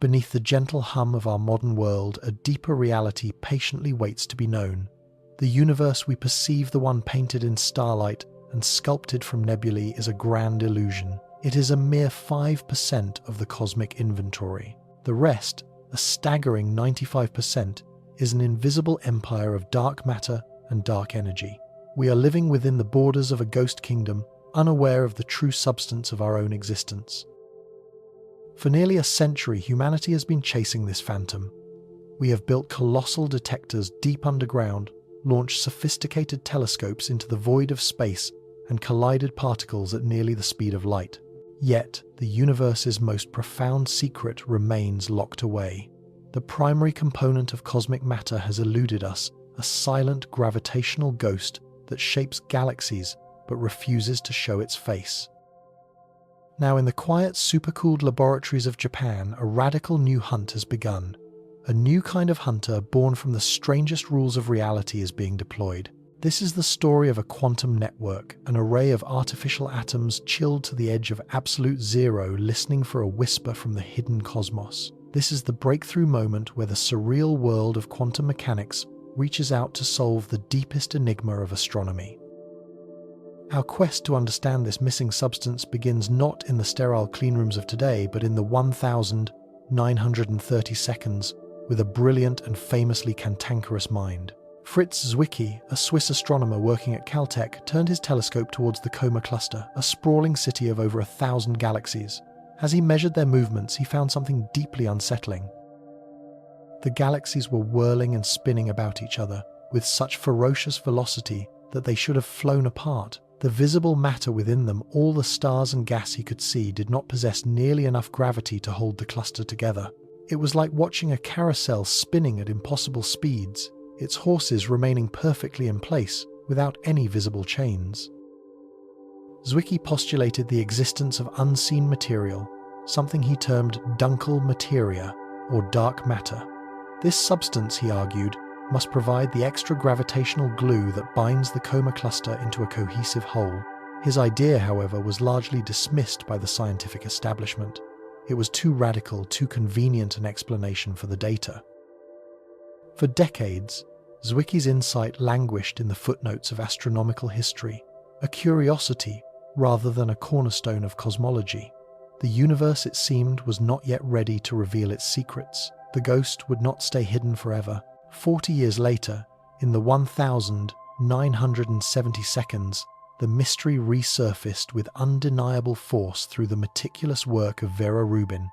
Beneath the gentle hum of our modern world, a deeper reality patiently waits to be known. The universe we perceive, the one painted in starlight and sculpted from nebulae, is a grand illusion. It is a mere 5% of the cosmic inventory. The rest, a staggering 95%, is an invisible empire of dark matter and dark energy. We are living within the borders of a ghost kingdom, unaware of the true substance of our own existence. For nearly a century, humanity has been chasing this phantom. We have built colossal detectors deep underground, launched sophisticated telescopes into the void of space, and collided particles at nearly the speed of light. Yet, the universe's most profound secret remains locked away. The primary component of cosmic matter has eluded us, a silent gravitational ghost that shapes galaxies but refuses to show its face. Now, in the quiet, supercooled laboratories of Japan, a radical new hunt has begun. A new kind of hunter born from the strangest rules of reality is being deployed. This is the story of a quantum network, an array of artificial atoms chilled to the edge of absolute zero, listening for a whisper from the hidden cosmos. This is the breakthrough moment where the surreal world of quantum mechanics reaches out to solve the deepest enigma of astronomy. Our quest to understand this missing substance begins not in the sterile cleanrooms of today, but in the 1,930 seconds with a brilliant and famously cantankerous mind. Fritz Zwicky, a Swiss astronomer working at Caltech, turned his telescope towards the Coma cluster, a sprawling city of over 1,000 galaxies. As he measured their movements, he found something deeply unsettling. The galaxies were whirling and spinning about each other with such ferocious velocity that they should have flown apart. The visible matter within them, all the stars and gas he could see, did not possess nearly enough gravity to hold the cluster together. It was like watching a carousel spinning at impossible speeds, its horses remaining perfectly in place without any visible chains. Zwicky postulated the existence of unseen material, something he termed dunkel materia, or dark matter. This substance, he argued, must provide the extra gravitational glue that binds the Coma cluster into a cohesive whole. His idea, however, was largely dismissed by the scientific establishment. It was too radical, too convenient an explanation for the data. For decades, Zwicky's insight languished in the footnotes of astronomical history, a curiosity rather than a cornerstone of cosmology. The universe, it seemed, was not yet ready to reveal its secrets. The ghost would not stay hidden forever. 40 years later, in the 1,970 seconds, the mystery resurfaced with undeniable force through the meticulous work of Vera Rubin.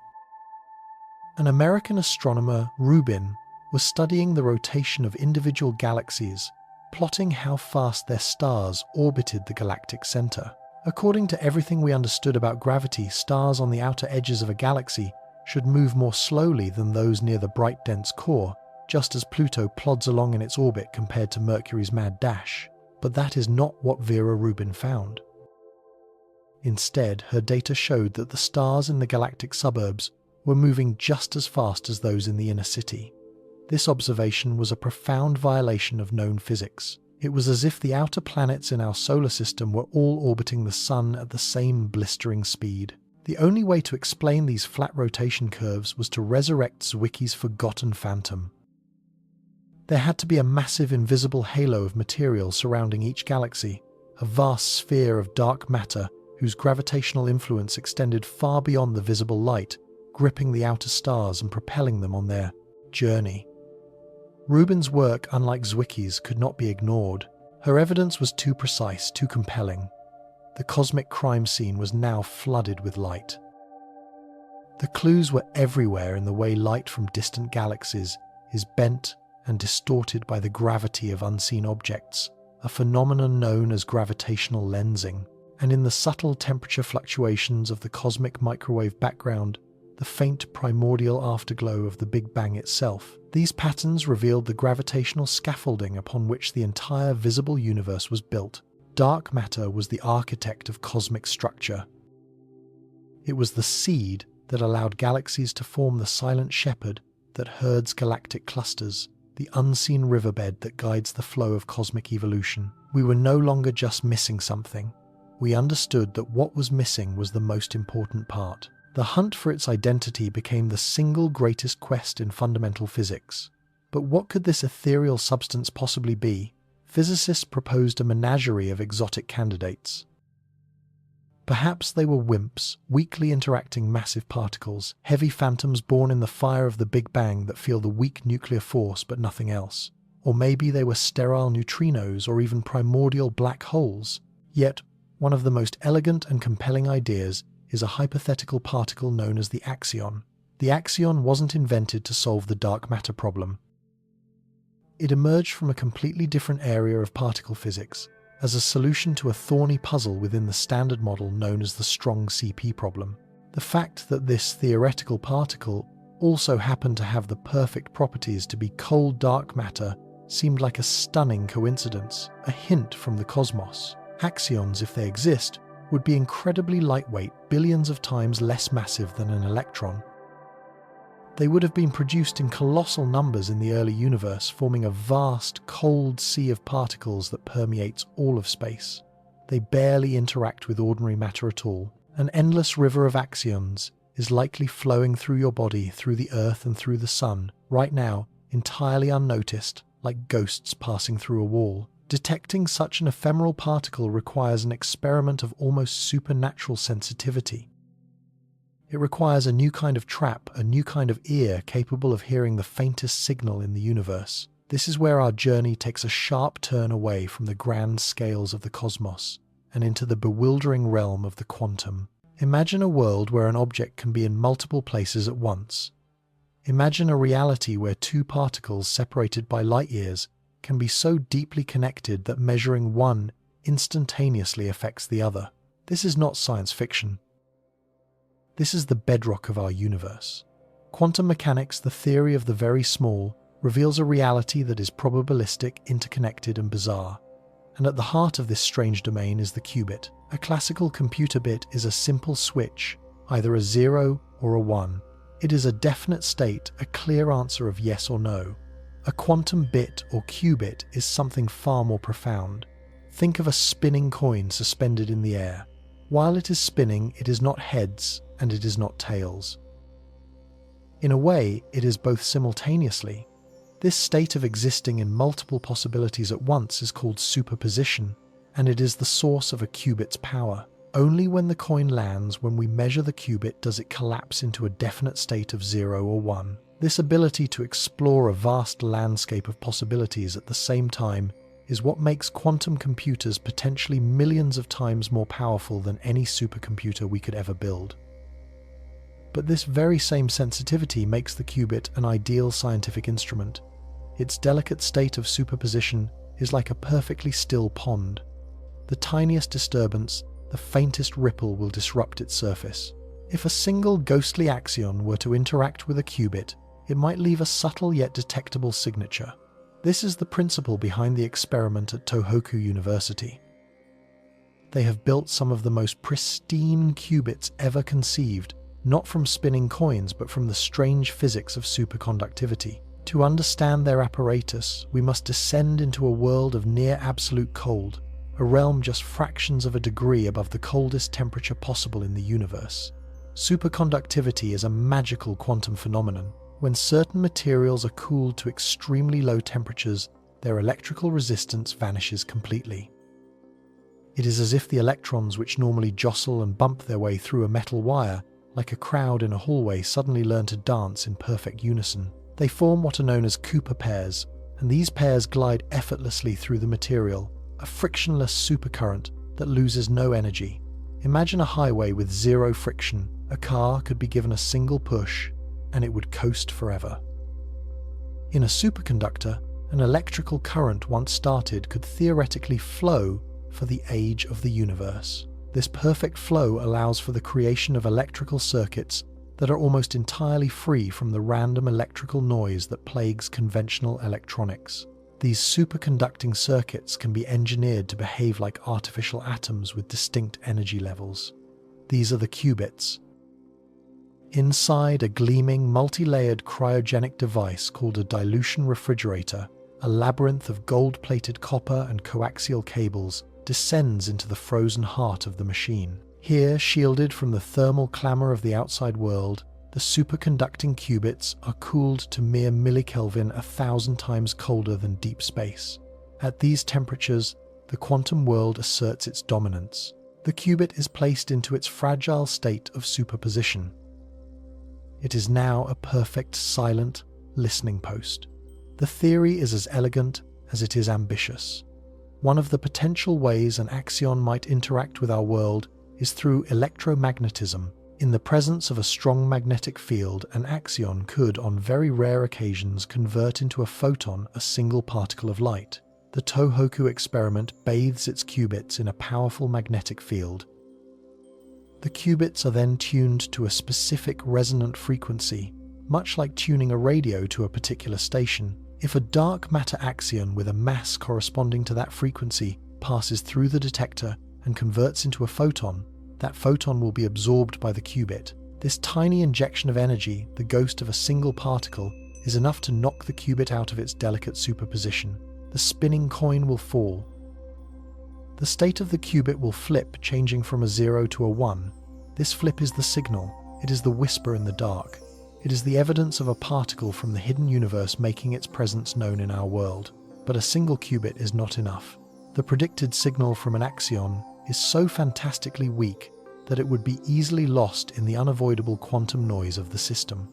An American astronomer, Rubin, was studying the rotation of individual galaxies, plotting how fast their stars orbited the galactic center. According to everything we understood about gravity, stars on the outer edges of a galaxy should move more slowly than those near the bright, dense core, just as Pluto plods along in its orbit compared to Mercury's mad dash. But that is not what Vera Rubin found. Instead, her data showed that the stars in the galactic suburbs were moving just as fast as those in the inner city. This observation was a profound violation of known physics. It was as if the outer planets in our solar system were all orbiting the Sun at the same blistering speed. The only way to explain these flat rotation curves was to resurrect Zwicky's forgotten phantom. There had to be a massive invisible halo of material surrounding each galaxy, a vast sphere of dark matter whose gravitational influence extended far beyond the visible light, gripping the outer stars and propelling them on their journey. Rubin's work, unlike Zwicky's, could not be ignored. Her evidence was too precise, too compelling. The cosmic crime scene was now flooded with light. The clues were everywhere in the way light from distant galaxies is bent and distorted by the gravity of unseen objects, a phenomenon known as gravitational lensing, and in the subtle temperature fluctuations of the cosmic microwave background, the faint primordial afterglow of the Big Bang itself. These patterns revealed the gravitational scaffolding upon which the entire visible universe was built. Dark matter was the architect of cosmic structure. It was the seed that allowed galaxies to form the silent shepherd that herds galactic clusters, the unseen riverbed that guides the flow of cosmic evolution. We were no longer just missing something. We understood that what was missing was the most important part. The hunt for its identity became the single greatest quest in fundamental physics. But what could this ethereal substance possibly be? Physicists proposed a menagerie of exotic candidates. Perhaps they were WIMPs, weakly interacting massive particles, heavy phantoms born in the fire of the Big Bang that feel the weak nuclear force but nothing else. Or maybe they were sterile neutrinos or even primordial black holes. Yet, one of the most elegant and compelling ideas is a hypothetical particle known as the axion. The axion wasn't invented to solve the dark matter problem. It emerged from a completely different area of particle physics, as a solution to a thorny puzzle within the standard model known as the strong CP problem. The fact that this theoretical particle also happened to have the perfect properties to be cold dark matter seemed like a stunning coincidence, a hint from the cosmos. Axions, if they exist, would be incredibly lightweight, billions of times less massive than an electron. They would have been produced in colossal numbers in the early universe, forming a vast, cold sea of particles that permeates all of space. They barely interact with ordinary matter at all. An endless river of axions is likely flowing through your body, through the Earth and through the Sun, right now, entirely unnoticed, like ghosts passing through a wall. Detecting such an ephemeral particle requires an experiment of almost supernatural sensitivity. It requires a new kind of trap, a new kind of ear capable of hearing the faintest signal in the universe. This is where our journey takes a sharp turn away from the grand scales of the cosmos and into the bewildering realm of the quantum. Imagine a world where an object can be in multiple places at once. Imagine a reality where two particles separated by light years can be so deeply connected that measuring one instantaneously affects the other. This is not science fiction. This is the bedrock of our universe. Quantum mechanics, the theory of the very small, reveals a reality that is probabilistic, interconnected, and bizarre. And at the heart of this strange domain is the qubit. A classical computer bit is a simple switch, either a 0 or a 1. It is a definite state, a clear answer of yes or no. A quantum bit or qubit is something far more profound. Think of a spinning coin suspended in the air. While it is spinning, it is not heads and it is not tails. In a way, it is both simultaneously. This state of existing in multiple possibilities at once is called superposition, and it is the source of a qubit's power. Only when the coin lands, when we measure the qubit, does it collapse into a definite state of 0 or 1. This ability to explore a vast landscape of possibilities at the same time is what makes quantum computers potentially millions of times more powerful than any supercomputer we could ever build. But this very same sensitivity makes the qubit an ideal scientific instrument. Its delicate state of superposition is like a perfectly still pond. The tiniest disturbance, the faintest ripple will disrupt its surface. If a single ghostly axion were to interact with a qubit, it might leave a subtle yet detectable signature. This is the principle behind the experiment at Tohoku University. They have built some of the most pristine qubits ever conceived, not from spinning coins but from the strange physics of superconductivity. To understand their apparatus, we must descend into a world of near absolute cold, a realm just fractions of a degree above the coldest temperature possible in the universe. Superconductivity is a magical quantum phenomenon. When certain materials are cooled to extremely low temperatures, their electrical resistance vanishes completely. It is as if the electrons, which normally jostle and bump their way through a metal wire, like a crowd in a hallway, suddenly learn to dance in perfect unison. They form what are known as Cooper pairs, and these pairs glide effortlessly through the material, a frictionless supercurrent that loses no energy. Imagine a highway with zero friction. A car could be given a single push, and it would coast forever. In a superconductor, an electrical current once started could theoretically flow for the age of the universe. This perfect flow allows for the creation of electrical circuits that are almost entirely free from the random electrical noise that plagues conventional electronics. These superconducting circuits can be engineered to behave like artificial atoms with distinct energy levels. These are the qubits. Inside a gleaming, multi-layered cryogenic device called a dilution refrigerator, a labyrinth of gold-plated copper and coaxial cables descends into the frozen heart of the machine. Here, shielded from the thermal clamor of the outside world, the superconducting qubits are cooled to mere millikelvin, 1,000 times colder than deep space. At these temperatures, the quantum world asserts its dominance. The qubit is placed into its fragile state of superposition. It is now a perfect, silent, listening post. The theory is as elegant as it is ambitious. One of the potential ways an axion might interact with our world is through electromagnetism. In the presence of a strong magnetic field, an axion could, on very rare occasions, convert into a photon, a single particle of light. The Tohoku experiment bathes its qubits in a powerful magnetic field. The qubits are then tuned to a specific resonant frequency, much like tuning a radio to a particular station. If a dark matter axion with a mass corresponding to that frequency passes through the detector and converts into a photon, that photon will be absorbed by the qubit. This tiny injection of energy, the ghost of a single particle, is enough to knock the qubit out of its delicate superposition. The spinning coin will fall. The state of the qubit will flip, changing from a 0 to a 1. This flip is the signal. It is the whisper in the dark. It is the evidence of a particle from the hidden universe making its presence known in our world. But a single qubit is not enough. The predicted signal from an axion is so fantastically weak that it would be easily lost in the unavoidable quantum noise of the system.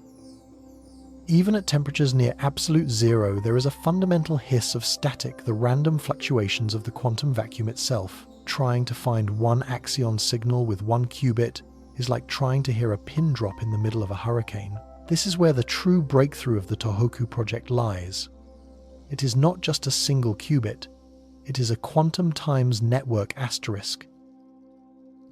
Even at temperatures near absolute zero, there is a fundamental hiss of static, the random fluctuations of the quantum vacuum itself. Trying to find one axion signal with one qubit is like trying to hear a pin drop in the middle of a hurricane. This is where the true breakthrough of the Tohoku project lies. It is not just a single qubit, it is a quantum times network asterisk.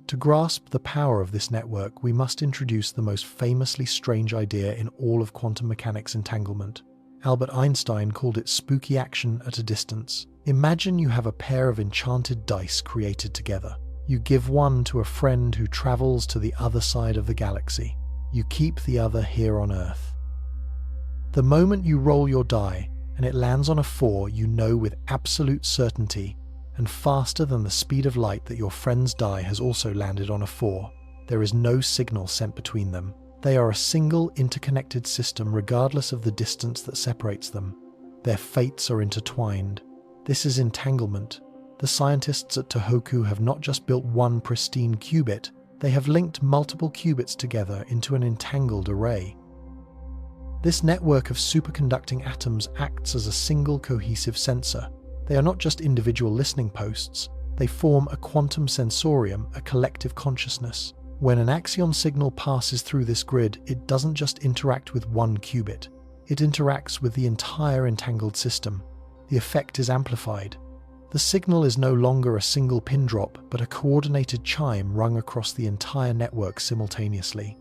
To grasp the power of this network, we must introduce the most famously strange idea in all of quantum mechanics entanglement. Albert Einstein called it spooky action at a distance. Imagine you have a pair of enchanted dice created together. You give one to a friend who travels to the other side of the galaxy. You keep the other here on Earth. The moment you roll your die and it lands on a 4, you know with absolute certainty and faster than the speed of light that your friend's die has also landed on a 4. There is no signal sent between them. They are a single interconnected system regardless of the distance that separates them. Their fates are intertwined. This is entanglement. The scientists at Tohoku have not just built one pristine qubit, they have linked multiple qubits together into an entangled array. This network of superconducting atoms acts as a single cohesive sensor. They are not just individual listening posts, they form a quantum sensorium, a collective consciousness. When an axion signal passes through this grid, it doesn't just interact with one qubit, it interacts with the entire entangled system. The effect is amplified. The signal is no longer a single pin drop, but a coordinated chime rung across the entire network simultaneously.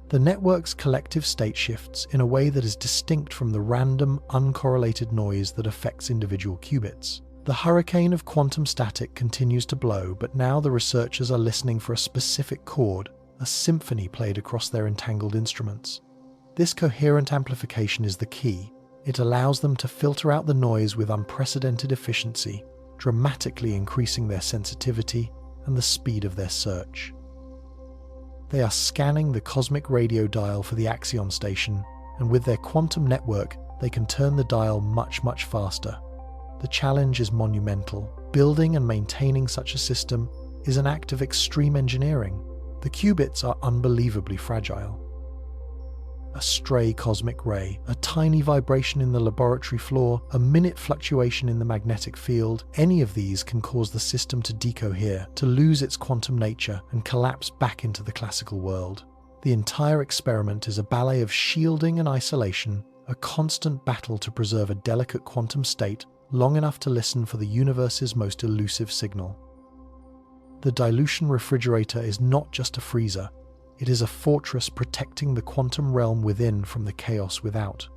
The network's collective state shifts in a way that is distinct from the random, uncorrelated noise that affects individual qubits. The hurricane of quantum static continues to blow, but now the researchers are listening for a specific chord, a symphony played across their entangled instruments. This coherent amplification is the key. It allows them to filter out the noise with unprecedented efficiency, dramatically increasing their sensitivity and the speed of their search. They are scanning the cosmic radio dial for the axion station, and with their quantum network, they can turn the dial much, much faster. The challenge is monumental. Building and maintaining such a system is an act of extreme engineering. The qubits are unbelievably fragile. A stray cosmic ray, a tiny vibration in the laboratory floor, a minute fluctuation in the magnetic field, any of these can cause the system to decohere, to lose its quantum nature and collapse back into the classical world. The entire experiment is a ballet of shielding and isolation, a constant battle to preserve a delicate quantum state long enough to listen for the universe's most elusive signal. The dilution refrigerator is not just a freezer. It is a fortress protecting the quantum realm within from the chaos without.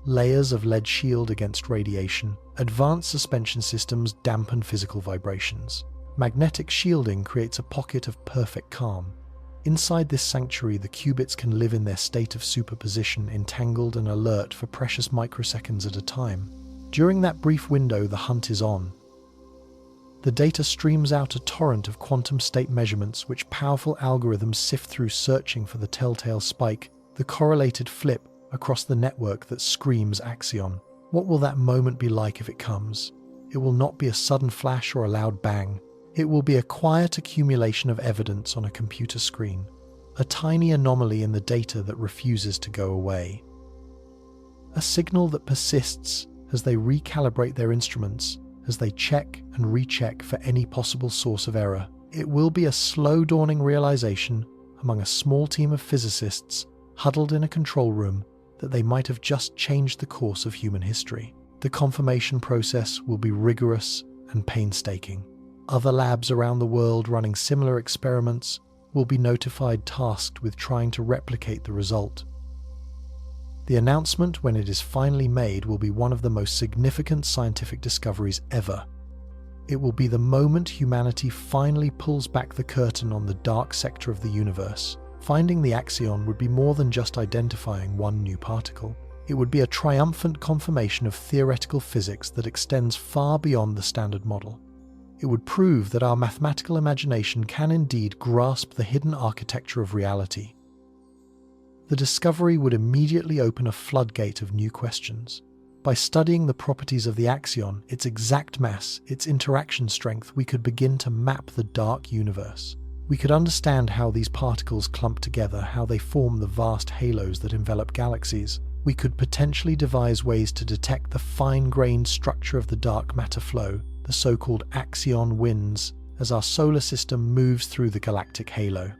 Layers of lead shield against radiation, advanced suspension systems dampen physical vibrations. Magnetic shielding creates a pocket of perfect calm. Inside this sanctuary, the qubits can live in their state of superposition, entangled and alert for precious microseconds at a time. During that brief window, the hunt is on. The data streams out a torrent of quantum state measurements which powerful algorithms sift through, searching for the telltale spike, the correlated flip across the network that screams axion. What will that moment be like if it comes? It will not be a sudden flash or a loud bang. It will be a quiet accumulation of evidence on a computer screen, a tiny anomaly in the data that refuses to go away. A signal that persists as they recalibrate their instruments, as they check and recheck for any possible source of error. It will be a slow dawning realization among a small team of physicists huddled in a control room that they might have just changed the course of human history. The confirmation process will be rigorous and painstaking. Other labs around the world running similar experiments will be notified, tasked with trying to replicate the result. The announcement, when it is finally made, will be one of the most significant scientific discoveries ever. It will be the moment humanity finally pulls back the curtain on the dark sector of the universe. Finding the axion would be more than just identifying one new particle. It would be a triumphant confirmation of theoretical physics that extends far beyond the standard model. It would prove that our mathematical imagination can indeed grasp the hidden architecture of reality. The discovery would immediately open a floodgate of new questions. By studying the properties of the axion, its exact mass, its interaction strength, we could begin to map the dark universe. We could understand how these particles clump together, how they form the vast halos that envelop galaxies. We could potentially devise ways to detect the fine-grained structure of the dark matter flow, the so-called axion winds, as our solar system moves through the galactic halo.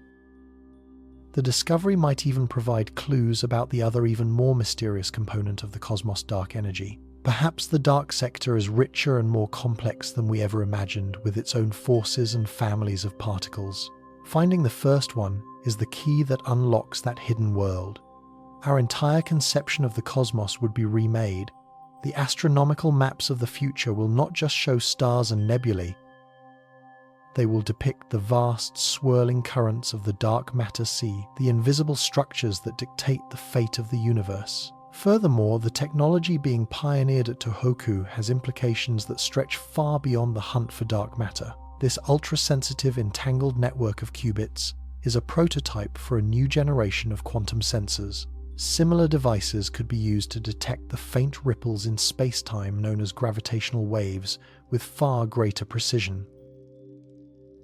The discovery might even provide clues about the other, even more mysterious component of the cosmos, dark energy. Perhaps the dark sector is richer and more complex than we ever imagined, with its own forces and families of particles. Finding the first one is the key that unlocks that hidden world. Our entire conception of the cosmos would be remade. The astronomical maps of the future will not just show stars and nebulae. They will depict the vast, swirling currents of the dark matter sea, the invisible structures that dictate the fate of the universe. Furthermore, the technology being pioneered at Tohoku has implications that stretch far beyond the hunt for dark matter. This ultra-sensitive, entangled network of qubits is a prototype for a new generation of quantum sensors. Similar devices could be used to detect the faint ripples in space-time known as gravitational waves with far greater precision.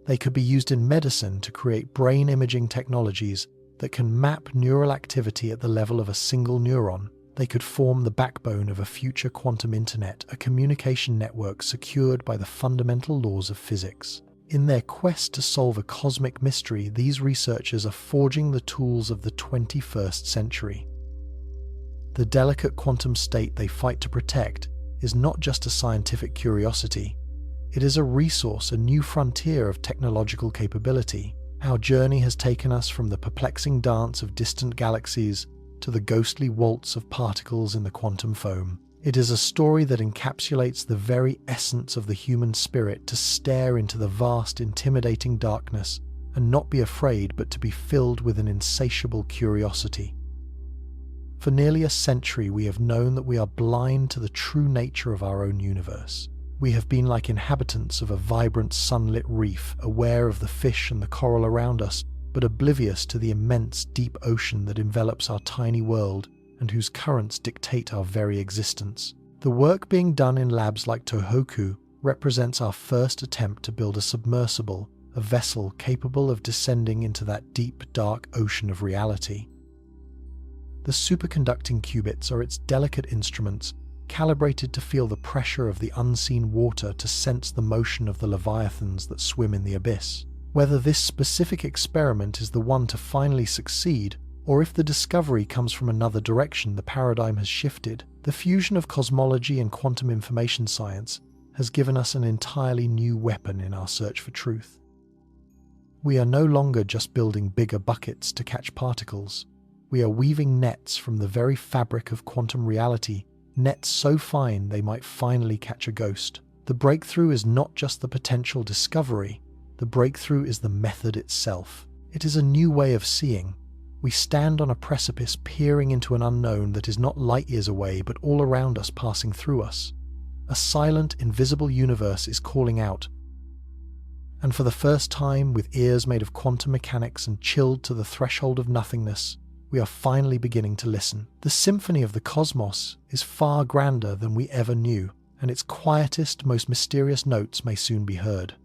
They could be used in medicine to create brain imaging technologies that can map neural activity at the level of a single neuron. They could form the backbone of a future quantum internet, a communication network secured by the fundamental laws of physics. In their quest to solve a cosmic mystery, these researchers are forging the tools of the 21st century. The delicate quantum state they fight to protect is not just a scientific curiosity. It is a resource, a new frontier of technological capability. Our journey has taken us from the perplexing dance of distant galaxies to the ghostly waltz of particles in the quantum foam. It is a story that encapsulates the very essence of the human spirit, to stare into the vast, intimidating darkness and not be afraid, but to be filled with an insatiable curiosity. For nearly a century, we have known that we are blind to the true nature of our own universe. We have been like inhabitants of a vibrant sunlit reef, aware of the fish and the coral around us, but oblivious to the immense deep ocean that envelops our tiny world and whose currents dictate our very existence. The work being done in labs like Tohoku represents our first attempt to build a submersible, a vessel capable of descending into that deep, dark ocean of reality. The superconducting qubits are its delicate instruments, calibrated to feel the pressure of the unseen water, to sense the motion of the leviathans that swim in the abyss. Whether this specific experiment is the one to finally succeed, or if the discovery comes from another direction, the paradigm has shifted. The fusion of cosmology and quantum information science has given us an entirely new weapon in our search for truth. We are no longer just building bigger buckets to catch particles. We are weaving nets from the very fabric of quantum reality, nets so fine they might finally catch a ghost. The breakthrough is not just the potential discovery, the breakthrough is the method itself. It is a new way of seeing. We stand on a precipice, peering into an unknown that is not light years away, but all around us, passing through us. A silent, invisible universe is calling out, And for the first time, with ears made of quantum mechanics and chilled to the threshold of nothingness, we are finally beginning to listen. The symphony of the cosmos is far grander than we ever knew, and its quietest, most mysterious notes may soon be heard.